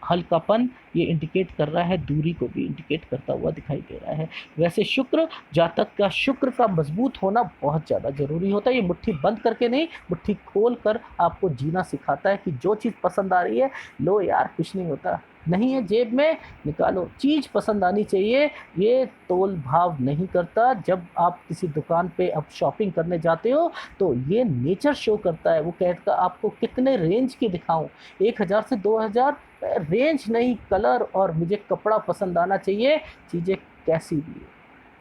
हल्कापन ये इंडिकेट कर रहा है, दूरी को भी इंडिकेट करता हुआ दिखाई दे रहा है। वैसे शुक्र, जातक का शुक्र का मजबूत होना बहुत ज़्यादा ज़रूरी होता है। ये मुट्ठी बंद करके नहीं, मुट्ठी खोल कर आपको जीना सिखाता है कि जो चीज़ पसंद आ रही है, लो यार कुछ नहीं होता, नहीं है जेब में, निकालो, चीज़ पसंद आनी चाहिए। ये तोल भाव नहीं करता। जब आप किसी दुकान पे अब शॉपिंग करने जाते हो तो ये नेचर शो करता है, वो कहता आपको कितने रेंज की दिखाऊं, 1000 से 2000 रेंज नहीं, कलर और मुझे कपड़ा पसंद आना चाहिए, चीज़ें कैसी भी हो।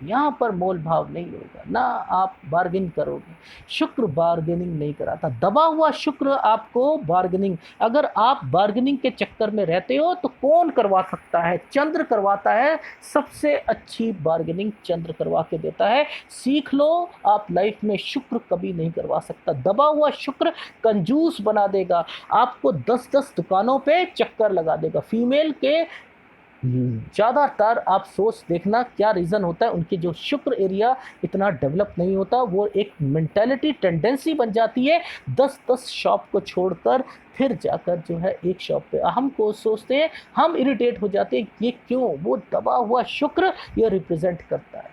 यहाँ पर मोल भाव नहीं होगा, ना आप बार्गेन करोगे। शुक्र बार्गेनिंग नहीं कराता, दबा हुआ शुक्र आपको बार्गेनिंग, अगर आप बार्गेनिंग के चक्कर में रहते हो तो कौन करवा सकता है? चंद्र करवाता है, सबसे अच्छी बार्गेनिंग चंद्र करवा के देता है। सीख लो, आप लाइफ में शुक्र कभी नहीं करवा सकता। दबा हुआ शुक्र कंजूस बना देगा, आपको 10-10 दुकानों पे चक्कर लगा देगा। फीमेल के ज़्यादातर आप सोच देखना क्या रीज़न होता है, उनकी जो शुक्र एरिया इतना डेवलप नहीं होता, वो एक मेंटालिटी टेंडेंसी बन जाती है 10-10 शॉप को छोड़कर फिर जाकर जो है एक शॉप पे हमको सोचते हैं, हम इरिटेट हो जाते हैं, ये क्यों? वो दबा हुआ शुक्र ये रिप्रेजेंट करता है।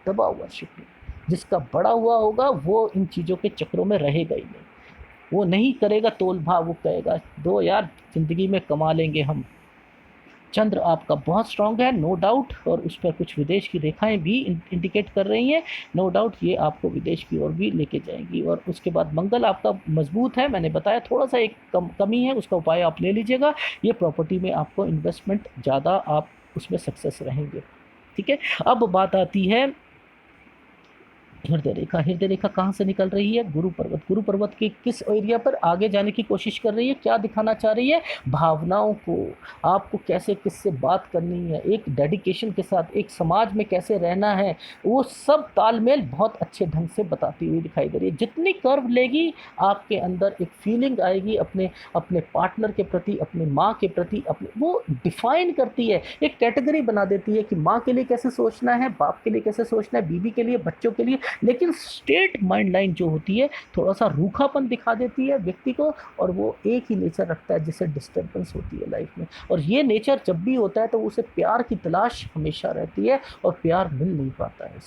दबा हुआ शुक्र जिसका बड़ा हुआ होगा वो इन चीज़ों के चक्रों में रहेगा ही नहीं, वो नहीं करेगा तोल भाव, वो कहेगा दो यार, ज़िंदगी में कमा लेंगे हम। चंद्र आपका बहुत स्ट्रांग है, नो डाउट, और उस पर कुछ विदेश की रेखाएं भी इंडिकेट कर रही हैं, नो डाउट ये आपको विदेश की ओर भी लेके जाएंगी। और उसके बाद मंगल आपका मजबूत है, मैंने बताया थोड़ा सा एक कमी है, उसका उपाय आप ले लीजिएगा। ये प्रॉपर्टी में आपको इन्वेस्टमेंट ज़्यादा, आप उसमें सक्सेस रहेंगे। ठीक है, अब बात आती है हृदय रेखा। हृदय रेखा कहाँ से निकल रही है? गुरु पर्वत। गुरु पर्वत के किस एरिया पर आगे जाने की कोशिश कर रही है? क्या दिखाना चाह रही है? भावनाओं को, आपको कैसे किससे बात करनी है, एक डेडिकेशन के साथ एक समाज में कैसे रहना है, वो सब तालमेल बहुत अच्छे ढंग से बताती हुई दिखाई दे रही है। जितनी कर्व लेगी आपके अंदर एक फीलिंग आएगी अपने अपने पार्टनर के प्रति, अपने माँ के प्रति, अपने, वो डिफाइन करती है, एक कैटेगरी बना देती है कि माँ के लिए कैसे सोचना है, बाप के लिए कैसे सोचना है, बीवी के लिए, बच्चों के लिए। लेकिन स्टेट माइंड लाइन जो होती है थोड़ा सा रूखापन दिखा देती है व्यक्ति को, और वो एक ही नेचर रखता है जिससे डिस्टर्बेंस होती है लाइफ में। और ये नेचर जब भी होता है तो उसे प्यार की तलाश हमेशा रहती है, और प्यार मिल नहीं पाता है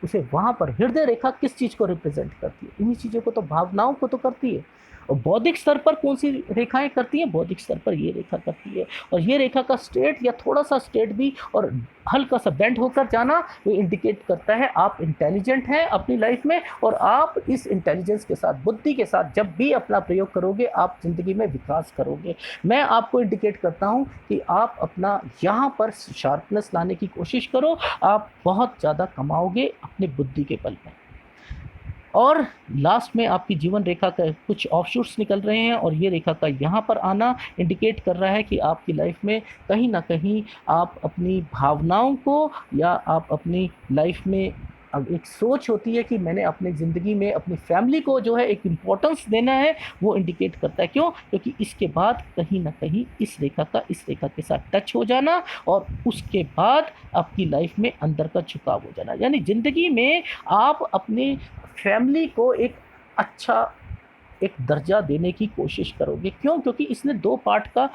उसे वहाँ पर। हृदय रेखा किस चीज़ को रिप्रेजेंट करती है? इन्हीं चीज़ों को तो, भावनाओं को तो करती है। और बौद्धिक स्तर पर कौन सी रेखाएं करती हैं? बौद्धिक स्तर पर ये रेखा करती है, और ये रेखा का स्ट्रेट या थोड़ा सा स्ट्रेट भी और हल्का सा बेंड होकर जाना, ये इंडिकेट करता है आप इंटेलिजेंट हैं अपनी लाइफ में, और आप इस इंटेलिजेंस के साथ, बुद्धि के साथ जब भी अपना प्रयोग करोगे आप ज़िंदगी में विकास करोगे। मैं आपको इंडिकेट करता हूँ कि आप अपना यहाँ पर शार्पनेस लाने की कोशिश करो, आप बहुत ज़्यादा कमाओगे अपनी बुद्धि के बल पर। और लास्ट में आपकी जीवन रेखा का कुछ ऑफशूट्स निकल रहे हैं, और ये रेखा का यहाँ पर आना इंडिकेट कर रहा है कि आपकी लाइफ में कहीं ना कहीं आप अपनी भावनाओं को, या आप अपनी लाइफ में अब एक सोच होती है कि मैंने अपनी ज़िंदगी में अपनी फैमिली को जो है एक इम्पोर्टेंस देना है, वो इंडिकेट करता है। क्यों? क्योंकि इसके बाद कहीं ना कहीं इस रेखा का इस रेखा के साथ टच हो जाना, और उसके बाद आपकी लाइफ में अंदर का झुकाव हो जाना, यानी ज़िंदगी में आप अपनी फैमिली को एक अच्छा एक दर्जा देने की कोशिश करोगे। क्यों? क्योंकि इसने 2 पार्ट का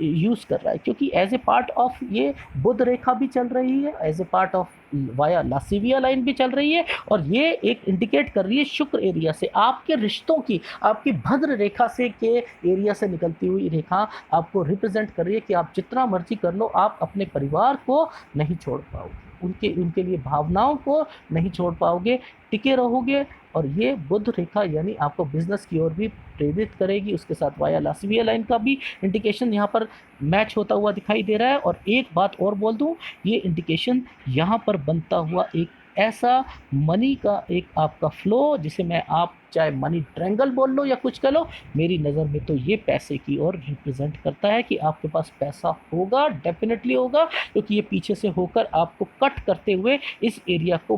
यूज़ कर रहा है, क्योंकि एज ए पार्ट ऑफ ये बुध रेखा भी चल रही है, as a part of via लासिविया लाइन भी चल रही है, और ये एक इंडिकेट कर रही है शुक्र एरिया से आपके रिश्तों की, आपकी भद्र रेखा से के एरिया से निकलती हुई रेखा आपको रिप्रेजेंट कर रही है कि आप जितना मर्जी कर लो, आप अपने परिवार को नहीं छोड़ पाओगे, उनके लिए भावनाओं को नहीं छोड़ पाओगे, टिके रहोगे। और ये बुध रेखा यानी आपको बिजनेस की ओर भी प्रेरित करेगी। उसके साथ वाया लासिविया लाइन का भी इंडिकेशन यहाँ पर मैच होता हुआ दिखाई दे रहा है। और एक बात और बोल दूँ, ये इंडिकेशन यहाँ पर बनता हुआ एक ऐसा मनी का एक आपका फ्लो, जिसे मैं आप चाहे मनी ट्रायंगल बोल लो या कुछ कह लो, मेरी नज़र में तो ये पैसे की ओर रिप्रेजेंट करता है कि आपके पास पैसा होगा, डेफिनेटली होगा, क्योंकि ये पीछे से होकर आपको कट करते हुए इस एरिया को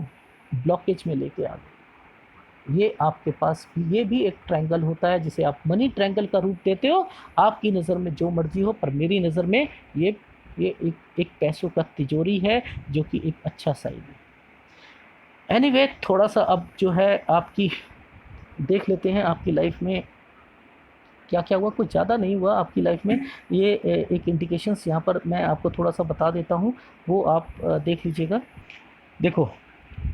ब्लॉकेज में लेके आ गए। ये आपके पास ये भी एक ट्रायंगल होता है, जिसे आप मनी ट्रायंगल का रूप देते हो। आपकी नज़र में जो मर्जी हो, पर मेरी नज़र में ये एक पैसों का तिजोरी है, जो कि एक अच्छा साइन है। एनीवे, थोड़ा सा अब जो है आपकी देख लेते हैं आपकी लाइफ में क्या क्या हुआ। कुछ ज़्यादा नहीं हुआ आपकी लाइफ में, ये एक इंडिकेशंस यहाँ पर मैं आपको थोड़ा सा बता देता हूँ, वो आप देख लीजिएगा। देखो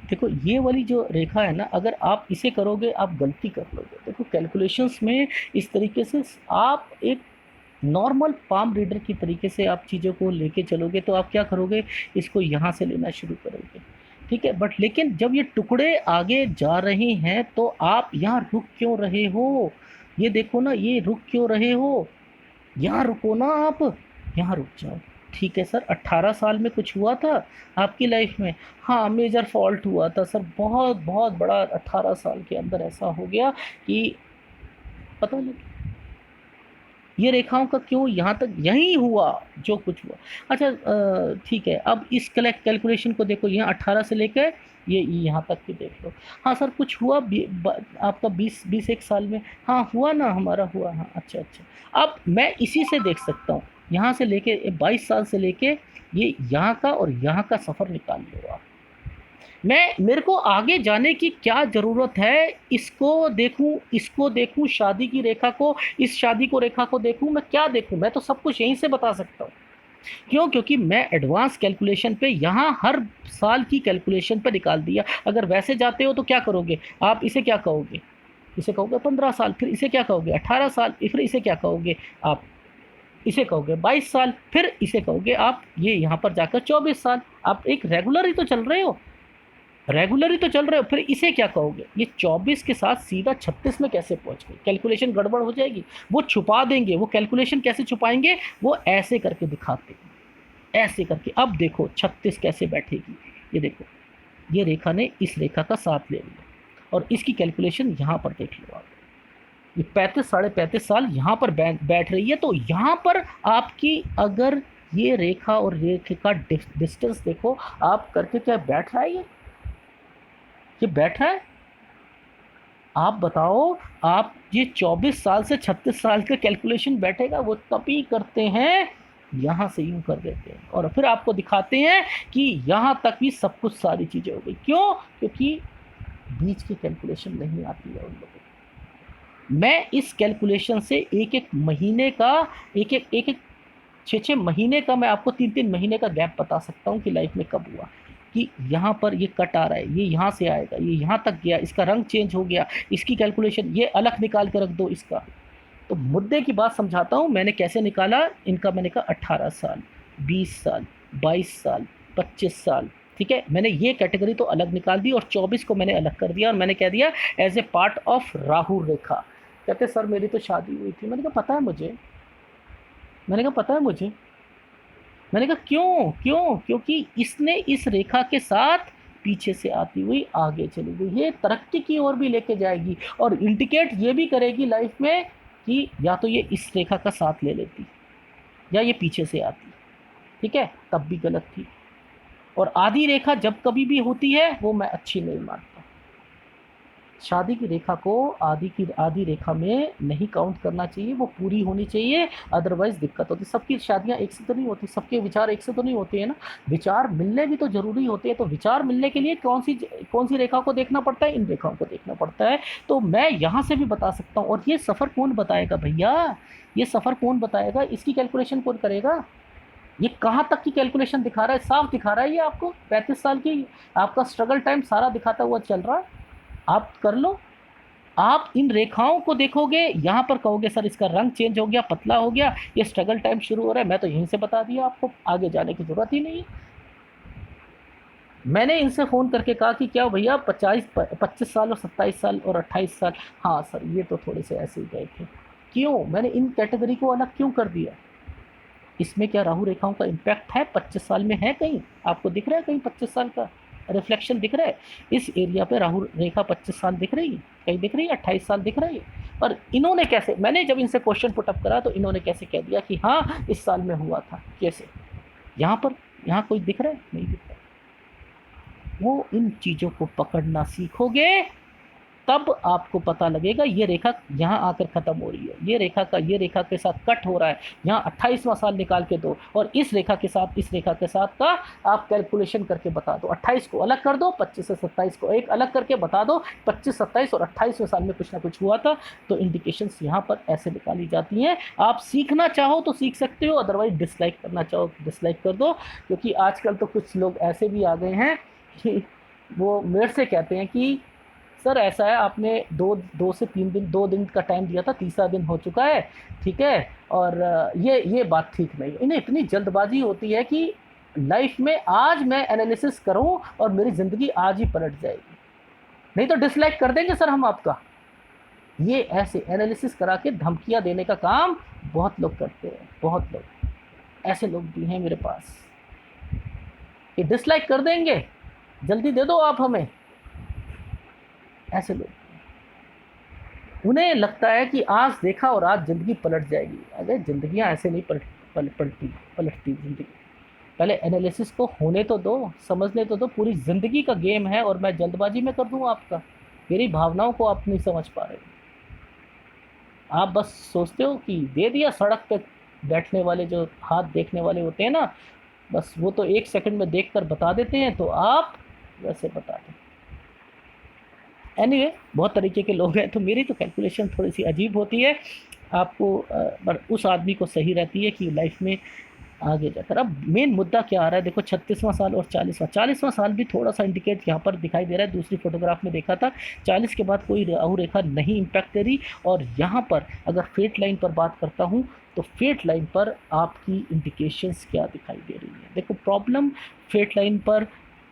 देखो, ये वाली जो रेखा है ना, अगर आप इसे करोगे आप गलती कर लोगे। देखो, कैलकुलेशंस में इस तरीके से आप एक नॉर्मल पाम रीडर की तरीके से आप चीज़ों को लेके चलोगे, तो आप क्या करोगे, इसको यहाँ से लेना शुरू करोगे, ठीक है। बट लेकिन जब ये टुकड़े आगे जा रहे हैं, तो आप यहाँ रुक क्यों रहे हो? ये देखो ना, ये रुक क्यों रहे हो? यहाँ रुको ना, आप यहाँ रुक जाओ। ठीक है सर, 18 साल में कुछ हुआ था आपकी लाइफ में? हाँ, मेजर फॉल्ट हुआ था सर, बहुत बहुत बड़ा। 18 साल के अंदर ऐसा हो गया कि पता नहीं ये रेखाओं का क्यों यहाँ तक यही हुआ जो कुछ हुआ। अच्छा, ठीक है, अब इस कैलकुलेशन को देखो, यहाँ 18 से लेकर ये यहाँ तक भी देख लो। हाँ सर, कुछ हुआ आपका 20 एक साल में? हाँ हुआ ना, हमारा हुआ। हाँ, अच्छा अच्छा। अब मैं इसी से देख सकता हूँ, यहाँ से लेके 22 साल से लेके ये यहाँ का और यहाँ का सफ़र निकाल लो आप। मेरे को आगे जाने की क्या ज़रूरत है? इसको देखूं, शादी की रेखा को, इस शादी को रेखा को देखूं, मैं क्या देखूं? मैं तो सब कुछ यहीं से बता सकता हूँ। क्यों? क्योंकि मैं एडवांस कैलकुलेशन पे यहाँ हर साल की कैलकुलेशन पे निकाल दिया। अगर वैसे जाते हो तो क्या करोगे आप? इसे क्या कहोगे? इसे कहोगे 15 साल, फिर इसे क्या कहोगे 18 साल, फिर इसे क्या कहोगे आप? इसे कहोगे 22 साल, फिर इसे कहोगे आप ये यहाँ पर जाकर 24 साल। आप एक रेगुलर ही तो चल रहे हो, फिर इसे क्या कहोगे? ये 24 के साथ सीधा 36 में कैसे पहुंच गए? कैलकुलेशन गड़बड़ हो जाएगी। वो छुपा देंगे, वो कैलकुलेशन कैसे छुपाएंगे? वो ऐसे करके दिखाते हैं, ऐसे करके। अब देखो 36 कैसे बैठेगी, ये देखो, ये रेखा ने इस रेखा का साथ ले लिया, और इसकी कैलकुलेशन यहाँ पर देख लो आप। ये 35 साढ़े 35 साल यहाँ पर बैठ रही है। तो यहाँ पर आपकी अगर ये रेखा और रेखा का डिस्टेंस देखो आप करके, क्या बैठ रहा है? ये बैठ रहा है? आप बताओ, आप ये 24 साल से 36 साल का कैलकुलेशन बैठेगा? वो तभी करते हैं, यहाँ से यूं कर देते हैं, और फिर आपको दिखाते हैं कि यहाँ तक भी सब कुछ सारी चीज़ें हो गई। क्यों? क्योंकि बीच की कैलकुलेशन नहीं आती है उन लोगों को। मैं इस कैलकुलेशन से एक एक महीने का, एक 6 महीने का, मैं आपको 3 महीने का गैप बता सकता हूँ कि लाइफ में कब हुआ, कि यहाँ पर ये कट आ रहा है, ये यहाँ से आएगा, ये यहाँ तक गया, इसका रंग चेंज हो गया, इसकी कैलकुलेशन ये अलग निकाल के रख दो इसका। तो मुद्दे की बात समझाता हूँ मैंने कैसे निकाला इनका। मैंने कहा 18 साल, 20 साल, 22 साल, 25 साल, ठीक है। मैंने ये कैटेगरी तो अलग निकाल दी, और 24 को मैंने अलग कर दिया, और मैंने कह दिया as a part of Rahu rekha. कहते सर मेरी तो शादी हुई थी। मैंने कहा पता है मुझे, मैंने कहा क्यों? क्योंकि इसने इस रेखा के साथ पीछे से आती हुई आगे चली गई। ये तरक्की की ओर भी लेके जाएगी, और इंडिकेट ये भी करेगी लाइफ में कि या तो ये इस रेखा का साथ ले लेती, या ये पीछे से आती, ठीक है, तब भी गलत थी। और आधी रेखा जब कभी भी होती है वो मैं अच्छी नहीं मानता। शादी की रेखा को आधी रेखा में नहीं काउंट करना चाहिए, वो पूरी होनी चाहिए, अदरवाइज दिक्कत होती है। सबकी शादियां एक से तो नहीं होती, सबके विचार एक से तो नहीं होते हैं ना, विचार मिलने भी तो जरूरी होते हैं। तो विचार मिलने के लिए कौन सी रेखा को देखना पड़ता है, इन रेखाओं को देखना पड़ता है। तो मैं यहाँ से भी बता सकता हूँ। और ये सफ़र कौन बताएगा भैया, ये सफ़र कौन बताएगा, इसकी कैलकुलेशन कौन करेगा? ये कहाँ तक की कैलकुलेशन दिखा रहा है, साफ दिखा रहा है ये आपको 35 साल की आपका स्ट्रगल टाइम सारा दिखाता हुआ चल रहा है। आप कर लो, आप इन रेखाओं को देखोगे, यहाँ पर कहोगे सर इसका रंग चेंज हो गया, पतला हो गया, ये स्ट्रगल टाइम शुरू हो रहा है। मैं तो यहीं से बता दिया आपको, आगे जाने की जरूरत ही नहीं है। मैंने इनसे फ़ोन करके कहा कि क्या भैया 25 साल और 27 साल और 28 साल, हाँ सर ये तो थोड़े से ऐसे ही गए थे। क्यों मैंने इन कैटेगरी को अलग क्यों कर दिया? इसमें क्या राहु रेखाओं का इम्पैक्ट है 25 साल में? है कहीं आपको दिख रहा है कहीं 25 साल का रिफ्लेक्शन दिख रहा है? इस एरिया पे राहु रेखा 25 साल दिख रही है, कहीं दिख रही है 28 साल दिख रही है। और इन्होंने कैसे, मैंने जब इनसे क्वेश्चन पुटअप करा तो इन्होंने कैसे कह दिया कि हाँ इस साल में हुआ था? कैसे? यहाँ पर, यहाँ कोई दिख रहा है? नहीं दिख रहा। वो इन चीज़ों को पकड़ना सीखोगे तब आपको पता लगेगा ये रेखा यहाँ आकर ख़त्म हो रही है, ये रेखा के साथ कट हो रहा है, यहाँ 28वां साल निकाल के दो और इस रेखा के साथ, इस रेखा के साथ का आप कैलकुलेशन करके बता दो। 28 को अलग कर दो, 25 से 27 को एक अलग करके बता दो, 25, 27 और 28वें साल में कुछ ना कुछ हुआ था। तो इंडिकेशंस यहाँ पर ऐसे निकाली जाती हैं। आप सीखना चाहो तो सीख सकते हो, अदरवाइज डिसलाइक करना चाहो डिसलाइक कर दो। क्योंकि आजकल तो कुछ लोग ऐसे भी आ गए हैं कि वो मेरे से कहते हैं कि सर ऐसा है, आपने दो से 3 दिन, 2 दिन का टाइम दिया था, तीसरा दिन हो चुका है, ठीक है, और ये बात ठीक नहीं है। इन्हें इतनी जल्दबाजी होती है कि लाइफ में आज मैं एनालिसिस करूं और मेरी ज़िंदगी आज ही पलट जाएगी, नहीं तो डिसलाइक कर देंगे सर हम आपका। ये ऐसे एनालिसिस करा के धमकियां देने का काम बहुत लोग करते हैं, बहुत लोग, ऐसे लोग भी हैं मेरे पास। ये डिसलाइक कर देंगे, जल्दी दे दो आप हमें, ऐसे लोग। उन्हें लगता है कि आज देखा और आज ज़िंदगी पलट जाएगी। अरे ज़िंदगियाँ ऐसे नहीं पलटती ज़िंदगी। पहले एनालिसिस को होने तो दो, समझने तो दो, पूरी ज़िंदगी का गेम है और मैं जल्दबाजी में कर दूँ आपका? मेरी भावनाओं को आप नहीं समझ पा रहे। आप बस सोचते हो कि दे दिया, सड़क पे बैठने वाले जो हाथ देखने वाले होते हैं ना, बस वो तो 1 सेकंड में देखकर बता देते हैं, तो आप वैसे बता दें। एनीवे बहुत तरीके के लोग हैं, तो मेरी तो कैलकुलेशन थोड़ी सी अजीब होती है आपको, पर उस आदमी को सही रहती है कि लाइफ में आगे जाकर। अब मेन मुद्दा क्या आ रहा है, देखो 36वां साल और 40वां साल भी थोड़ा सा इंडिकेट यहाँ पर दिखाई दे रहा है। दूसरी फोटोग्राफ में देखा था 40 के बाद कोई राहु रेखा नहीं इम्पैक्ट दे रही। और यहाँ पर अगर फेट लाइन पर बात करता हूँ तो फेट लाइन पर आपकी इंडिकेशंस क्या दिखाई दे रही है? देखो प्रॉब्लम फेट लाइन पर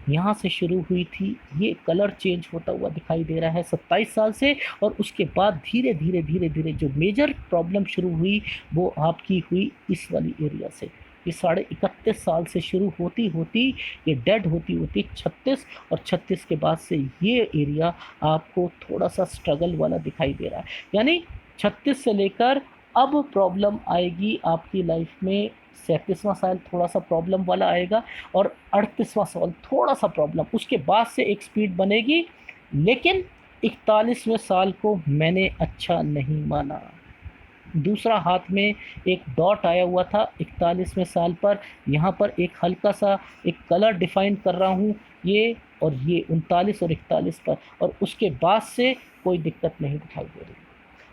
यहाँ से शुरू हुई थी, ये कलर चेंज होता हुआ दिखाई दे रहा है 27 साल से। और उसके बाद धीरे धीरे जो मेजर प्रॉब्लम शुरू हुई वो आपकी हुई इस वाली एरिया से। ये 31.5 साल से शुरू होती होती ये डेड होती होती 36, और 36 के बाद से ये एरिया आपको थोड़ा सा स्ट्रगल वाला दिखाई दे रहा है। यानी 36 से लेकर अब प्रॉब्लम आएगी आपकी लाइफ में। 37वां साल थोड़ा सा प्रॉब्लम वाला आएगा और 38वां साल थोड़ा सा प्रॉब्लम, उसके बाद से एक स्पीड बनेगी। लेकिन 41वें साल को मैंने अच्छा नहीं माना। दूसरा हाथ में एक डॉट आया हुआ था 41वें साल पर, यहाँ पर एक हल्का सा एक कलर डिफाइन कर रहा हूँ, ये और ये 39 और 41 पर, और उसके बाद से कोई दिक्कत नहीं दिखाई दे रही।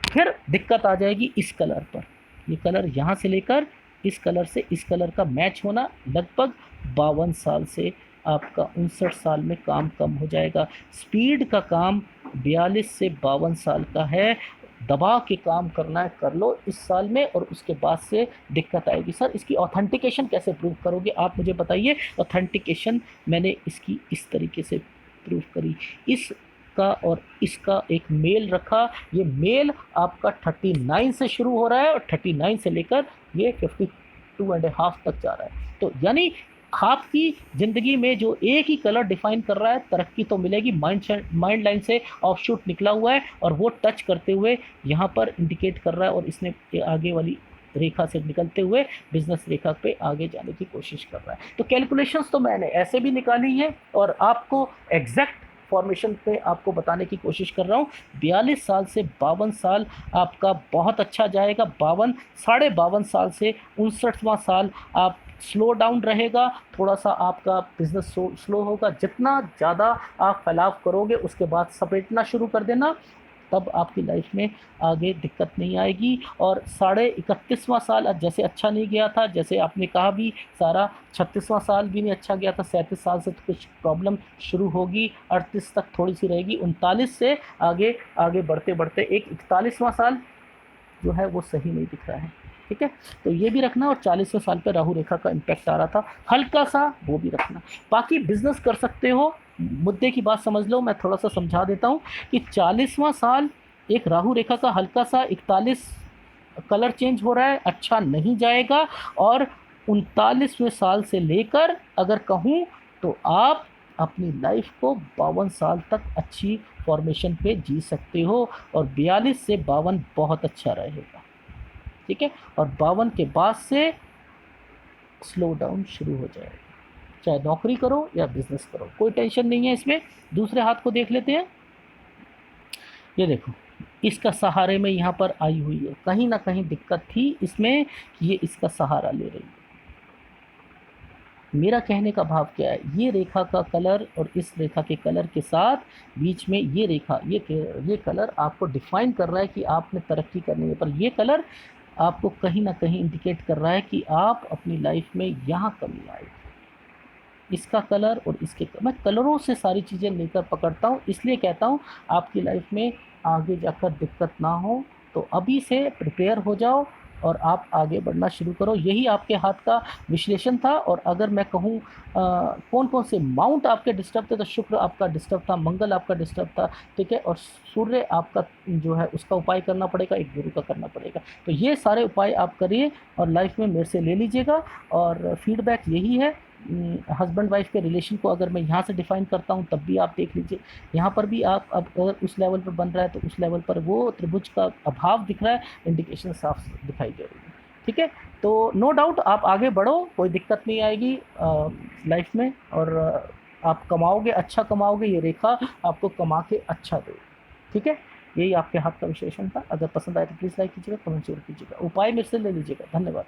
फिर दिक्कत आ जाएगी इस कलर पर। ये कलर यहाँ से लेकर इस कलर से इस कलर का मैच होना, लगभग 52 साल से आपका 59 साल में काम कम हो जाएगा। स्पीड का काम 42 से 52 साल का है। दबा के काम करना है, कर लो इस साल में, और उसके बाद से दिक्कत आएगी। सर इसकी ऑथेंटिकेशन कैसे प्रूव करोगे आप मुझे बताइए? ऑथेंटिकेशन मैंने इसकी इस तरीके से प्रूव करी। इसका और इसका एक मेल रखा। ये मेल आपका 39 से शुरू हो रहा है और 39 से लेकर ये 52.5 तक जा रहा है। तो यानी आपकी ज़िंदगी में जो एक ही कलर डिफाइन कर रहा है, तरक्की तो मिलेगी। माइंड लाइन से ऑफशूट निकला हुआ है और वो टच करते हुए यहाँ पर इंडिकेट कर रहा है, और इसने आगे वाली रेखा से निकलते हुए बिजनेस रेखा पे आगे जाने की कोशिश कर रहा है। तो कैलकुलेशंस तो मैंने ऐसे भी निकाली है और आपको एग्जैक्ट फॉर्मेशन पे आपको बताने की कोशिश कर रहा हूँ। 42 साल से 52 साल आपका बहुत अच्छा जाएगा। 52 साढ़े 52 साल से 59वां साल आप स्लो डाउन रहेगा, थोड़ा-सा आपका बिज़नेस स्लो होगा। जितना ज़्यादा आप फैलाव करोगे उसके बाद समेटना शुरू कर देना, तब आपकी लाइफ में आगे दिक्कत नहीं आएगी। और साढ़े 31वां साल अब जैसे अच्छा नहीं गया था, जैसे आपने कहा भी सारा 36वां साल भी नहीं अच्छा गया था, 37 साल से तो कुछ प्रॉब्लम शुरू होगी, 38 तक थोड़ी सी रहेगी, 39 से आगे आगे बढ़ते बढ़ते एक 41वां साल जो है वो सही नहीं दिख रहा है। ठीक है, तो ये भी रखना। और 40वें साल पे राहु रेखा का इम्पैक्ट आ रहा था हल्का सा, वो भी रखना। बाकी बिजनेस कर सकते हो, मुद्दे की बात समझ लो, मैं थोड़ा सा समझा देता हूँ कि 40वां साल एक राहु रेखा का हल्का सा 41 कलर चेंज हो रहा है, अच्छा नहीं जाएगा। और 39वें साल से लेकर अगर कहूँ तो आप अपनी लाइफ को 52 साल तक अच्छी फॉर्मेशन पे जी सकते हो। और 42 से 52 बहुत अच्छा रहेगा। ठीक है, और 52 के बाद से स्लो डाउन शुरू हो जाएगा। चाहे नौकरी करो या बिजनेस करो, कोई टेंशन नहीं है इसमें। दूसरे हाथ को देख लेते हैं। ये देखो, इसका सहारे में यहाँ पर आई हुई है, कहीं ना कहीं दिक्कत थी इसमें कि ये इसका सहारा ले रही है। मेरा कहने का भाव क्या है, ये रेखा का कलर और इस रेखा के कलर के साथ बीच में ये रेखा, ये कलर आपको डिफाइन कर रहा है कि आपने तरक्की करनी है। पर ये कलर आपको कहीं ना कहीं इंडिकेट कर रहा है कि आप अपनी लाइफ में यहाँ कमी आएगी। इसका कलर और इसके मैं कलरों से सारी चीज़ें लेकर पकड़ता हूँ, इसलिए कहता हूँ आपकी लाइफ में आगे जाकर दिक्कत ना हो। तो अभी से प्रिपेयर हो जाओ और आप आगे बढ़ना शुरू करो। यही आपके हाथ का विश्लेषण था। और अगर मैं कहूँ कौन कौन से माउंट आपके डिस्टर्ब थे, तो शुक्र आपका डिस्टर्ब था, मंगल आपका डिस्टर्ब था, ठीक है, और सूर्य आपका जो है उसका उपाय करना पड़ेगा, एक गुरु का करना पड़ेगा। तो ये सारे उपाय आप करिए और लाइफ में मेरे से ले लीजिएगा। और फीडबैक यही है, हस्बैंड वाइफ के रिलेशन को अगर मैं यहाँ से डिफाइन करता हूँ तब भी आप देख लीजिए। यहाँ पर भी आप अब अगर उस लेवल पर बन रहा है तो उस लेवल पर वो त्रिभुज का अभाव दिख रहा है, इंडिकेशन साफ दिखाई दे रही है। ठीक है, तो नो डाउट आप आगे बढ़ो, कोई दिक्कत नहीं आएगी लाइफ में। और आप कमाओगे, अच्छा कमाओगे, ये रेखा आपको कमा के अच्छा देगी। ठीक है, यही आपके हाथ का विश्लेषण था। अगर पसंद आए तो प्लीज़ लाइक कीजिएगा, कमेंट जरूर कीजिएगा, उपाय मेरे से ले लीजिएगा। धन्यवाद।